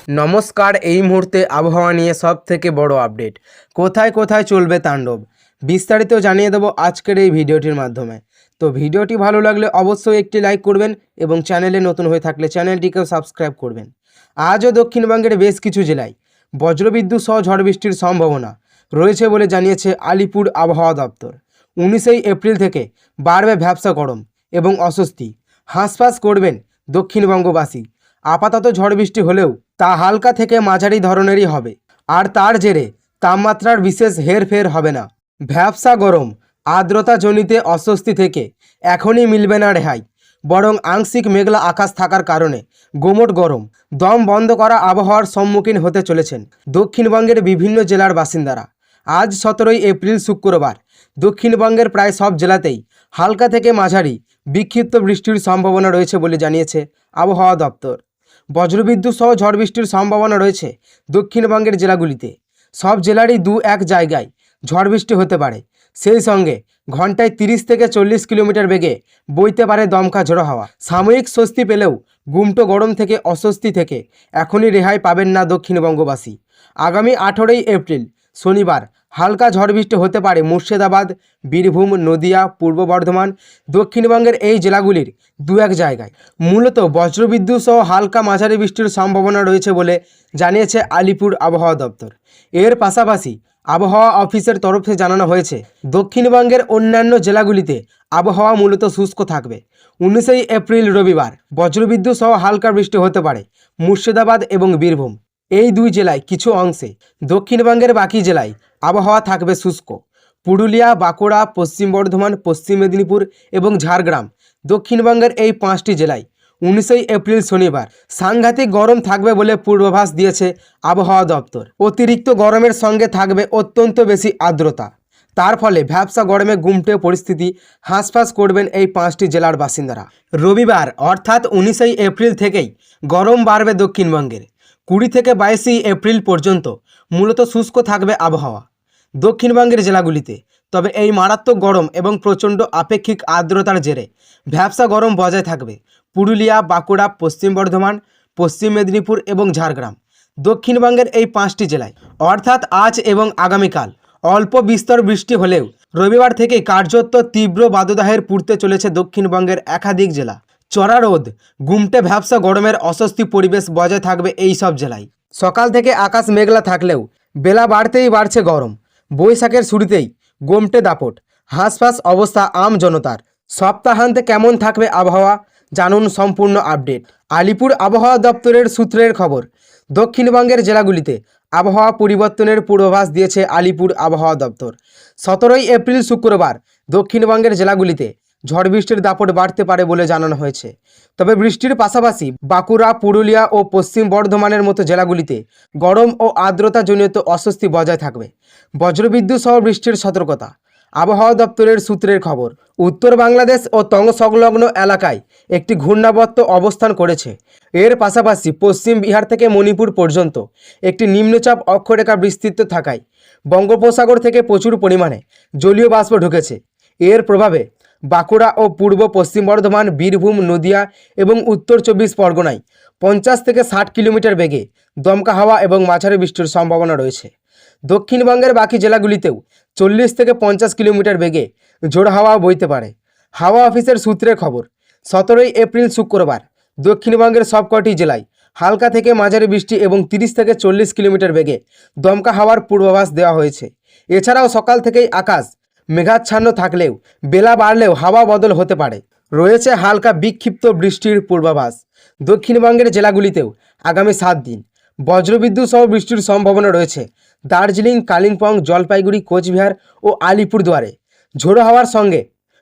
নমস্কার। এই মুহূর্তে আবহাওয়া নিয়ে সবথেকে বড় আপডেট, কোথায় কোথায় চলবে তাণ্ডব, বিস্তারিত জানিয়ে দেবো আজকের এই ভিডিওটির মাধ্যমে। তো ভিডিওটি ভালো লাগলে অবশ্যই একটি লাইক করবেন এবং চ্যানেলে নতুন হয়ে থাকলে চ্যানেলটিকেও সাবস্ক্রাইব করবেন। আজও দক্ষিণবঙ্গের বেশ কিছু জেলায় বজ্রবিদ্যুৎ সহ ঝড় বৃষ্টির সম্ভাবনা রয়েছে বলে জানিয়েছে আলিপুর আবহাওয়া দপ্তর। 19 এপ্রিল থেকে বাড়বে ভ্যাপসা গরম এবং অস্বস্তি, হাঁসফাঁস করবেন দক্ষিণবঙ্গবাসী। আপাতত ঝড় বৃষ্টি হলেও তা হালকা থেকে মাঝারি ধরনেরই হবে, আর তার জেরে তাপমাত্রার বিশেষ হেরফের হবে না। ভ্যাপসা গরম আর্দ্রতাজনিত অস্বস্তি থেকে এখনই মিলবে না রেহাই, বরং আংশিক মেঘলা আকাশ থাকার কারণে গুমোট গরম দম বন্ধ করা আবহাওয়ার সম্মুখীন হতে চলেছেন দক্ষিণবঙ্গের বিভিন্ন জেলার বাসিন্দারা। আজ 17 এপ্রিল শুক্রবার দক্ষিণবঙ্গের প্রায় সব জেলাতেই হালকা থেকে মাঝারি বিক্ষিপ্ত বৃষ্টির সম্ভাবনা রয়েছে বলে জানিয়েছে আবহাওয়া দপ্তর। বজ্রবিদ্যুৎ সহ ঝড় বৃষ্টির সম্ভাবনা রয়েছে দক্ষিণবঙ্গের জেলাগুলিতে। সব জেলারই 2-1 জায়গায় ঝড় বৃষ্টি হতে পারে, সেই সঙ্গে ঘন্টায় 30 থেকে 40 কিলোমিটার বেগে বইতে পারে দমকা ঝোড়ো হাওয়া। সাময়িক স্বস্তি পেলেও গুমটো গরম থেকে অস্বস্তি থেকে এখনই রেহাই পাবেন না দক্ষিণবঙ্গবাসী। আগামী 18 এপ্রিল শনিবার হালকা ঝড় বৃষ্টি হতে পারে মুর্শিদাবাদ, বীরভূম, নদিয়া, পূর্ব বর্ধমান, দক্ষিণবঙ্গের এই জেলাগুলির 2-1 জায়গায়। মূলত বজ্রবিদ্যুৎ সহ হালকা মাঝারি বৃষ্টির সম্ভাবনা রয়েছে বলে জানিয়েছে আলিপুর আবহাওয়া দপ্তর। এর পাশাপাশি আবহাওয়া অফিসের তরফে জানানো হয়েছে দক্ষিণবঙ্গের অন্যান্য জেলাগুলিতে আবহাওয়া মূলত শুষ্ক থাকবে। 19 এপ্রিল রবিবার বজ্রবিদ্যুৎ সহ হালকা বৃষ্টি হতে পারে মুর্শিদাবাদ এবং বীরভূম, এই দুই জেলায় কিছু অংশে। দক্ষিণবঙ্গের বাকি জেলায় আবহাওয়া থাকবে শুষ্ক। পুরুলিয়া, বাঁকুড়া, পশ্চিম বর্ধমান, পশ্চিম মেদিনীপুর এবং ঝাড়গ্রাম, দক্ষিণবঙ্গের এই 5টি জেলায় 19 এপ্রিল শনিবার সাংঘাতিক গরম থাকবে বলে পূর্বাভাস দিয়েছে আবহাওয়া দপ্তর। অতিরিক্ত গরমের সঙ্গে থাকবে অত্যন্ত বেশি আর্দ্রতা, তার ফলে ভ্যাপসা গরমে গুমটে পরিস্থিতি হাঁসফাঁস করবেন এই 5টি জেলার বাসিন্দারা। রবিবার অর্থাৎ 19 এপ্রিল থেকেই গরম বাড়বে দক্ষিণবঙ্গের। 20 থেকে 22 এপ্রিল পর্যন্ত মূলত শুষ্ক থাকবে আবহাওয়া দক্ষিণবঙ্গের জেলাগুলিতে। তবে এই মারাত্মক গরম এবং প্রচণ্ড আপেক্ষিক আর্দ্রতার জেরে ভ্যাপসা গরম বজায় থাকবে পুরুলিয়া, বাঁকুড়া, পশ্চিম বর্ধমান, পশ্চিম মেদিনীপুর এবং ঝাড়গ্রাম, দক্ষিণবঙ্গের এই 5টি জেলায়। অর্থাৎ আজ এবং আগামীকাল অল্প বিস্তর বৃষ্টি হলেও রবিবার থেকেই কার্যত তীব্র বাদদাহের পুড়তে চলেছে দক্ষিণবঙ্গের একাধিক জেলা। চড়া রোদ, গুমটে ভ্যাপসা গরমের অস্বস্তি পরিবেশ বজায় থাকবে এই সব জেলায়। সকাল থেকে আকাশ মেঘলা থাকলেও বেলা বাড়তেই বাড়ছে গরম। বৈশাখের শুরুতেই গোমটে দাপট, হাঁসফাঁস অবস্থা আম জনতার। সপ্তাহান্তে কেমন থাকবে আবহাওয়া, জানুন সম্পূর্ণ আপডেট। আলিপুর আবহাওয়া দপ্তরের সূত্রের খবর, দক্ষিণবঙ্গের জেলাগুলিতে আবহাওয়া পরিবর্তনের পূর্বাভাস দিয়েছে আলিপুর আবহাওয়া দপ্তর। 17 এপ্রিল শুক্রবার দক্ষিণবঙ্গের জেলাগুলিতে ঝড় বৃষ্টির দাপট বাড়তে পারে বলে জানানো হয়েছে। তবে বৃষ্টির পাশাপাশি বাঁকুড়া, পুরুলিয়া ও পশ্চিম বর্ধমানের মতো জেলাগুলিতে গরম ও আর্দ্রতাজনিত অস্বস্তি বজায় থাকবে। বজ্রবিদ্যুৎ সহ বৃষ্টির সতর্কতা। আবহাওয়া দপ্তরের সূত্রের খবর, উত্তর বাংলাদেশ ও তং সংলগ্ন এলাকায় একটি ঘূর্ণাবর্ত অবস্থান করেছে। এর পাশাপাশি পশ্চিম বিহার থেকে মণিপুর পর্যন্ত একটি নিম্নচাপ অক্ষরেখা বিস্তৃত থাকায় বঙ্গোপসাগর থেকে প্রচুর পরিমাণে জলীয় বাষ্প ঢুকেছে। এর প্রভাবে বাঁকুড়া ও পূর্ব পশ্চিম বর্ধমান, বীরভূম, নদিয়া এবং উত্তর 24 পরগনায় 50 থেকে 60 কিলোমিটার বেগে দমকা হাওয়া এবং মাঝারি বৃষ্টির সম্ভাবনা রয়েছে। দক্ষিণবঙ্গের বাকি জেলাগুলিতেও 40 থেকে 50 কিলোমিটার বেগে ঝোড়ো হাওয়া বইতে পারে। হাওয়া অফিসের সূত্রের খবর, 17 এপ্রিল শুক্রবার দক্ষিণবঙ্গের সবকটি জেলায় হালকা থেকে মাঝারি বৃষ্টি এবং 30 থেকে 40 কিলোমিটার বেগে দমকা হাওয়ার পূর্বাভাস দেওয়া হয়েছে। এছাড়াও সকাল থেকেই আকাশ মেঘাচ্ছন্ন থাকলেও বেলা বাড়লেও হাওয়া বদল হতে পারে। রয়েছে হালকা বিক্ষিপ্ত বৃষ্টির পূর্বাভাস। দক্ষিণবঙ্গের জেলাগুলিতেও আগামী 7 দিন বজ্রবিদ্যুৎ সহ বৃষ্টির সম্ভাবনা রয়েছে দার্জিলিং, কালিম্পং, জলপাইগুড়ি, কোচবিহার ও আলিপুরদুয়ারে। ঝোড়ো হাওয়ার সঙ্গে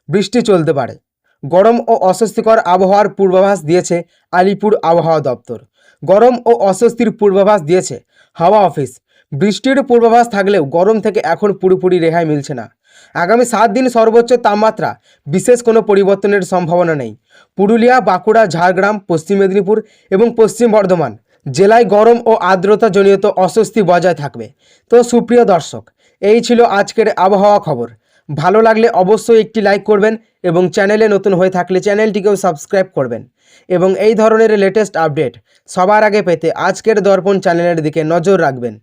বৃষ্টি চলতে পারে। গরম ও অস্বস্তিকর আবহাওয়ার পূর্বাভাস দিয়েছে আলিপুর আবহাওয়া দপ্তর। গরম ও অস্বস্তির পূর্বাভাস দিয়েছে হাওয়া অফিস। বৃষ্টির পূর্বাভাস থাকলেও গরম থেকে এখন পুরোপুরি রেহাই মিলছে না। আগামী 7 দিন সর্বোচ্চ তাপমাত্রা বিশেষ কোনো পরিবর্তনের সম্ভাবনা নেই। পুরুলিয়া, বাঁকুড়া, ঝাড়গ্রাম, পশ্চিম মেদিনীপুর এবং পশ্চিম বর্ধমান জেলায় গরম ও আর্দ্রতাজনিত অস্বস্তি বজায় থাকবে। তো সুপ্রিয় দর্শক, এই ছিল আজকের আবহাওয়া খবর। ভালো লাগলে অবশ্যই একটি লাইক করবেন এবং চ্যানেলে নতুন হয়ে থাকলে চ্যানেলটিকেও সাবস্ক্রাইব করবেন এবং এই ধরনের লেটেস্ট আপডেট সবার আগে পেতে আজকের দর্পণ চ্যানেলের দিকে নজর রাখবেন।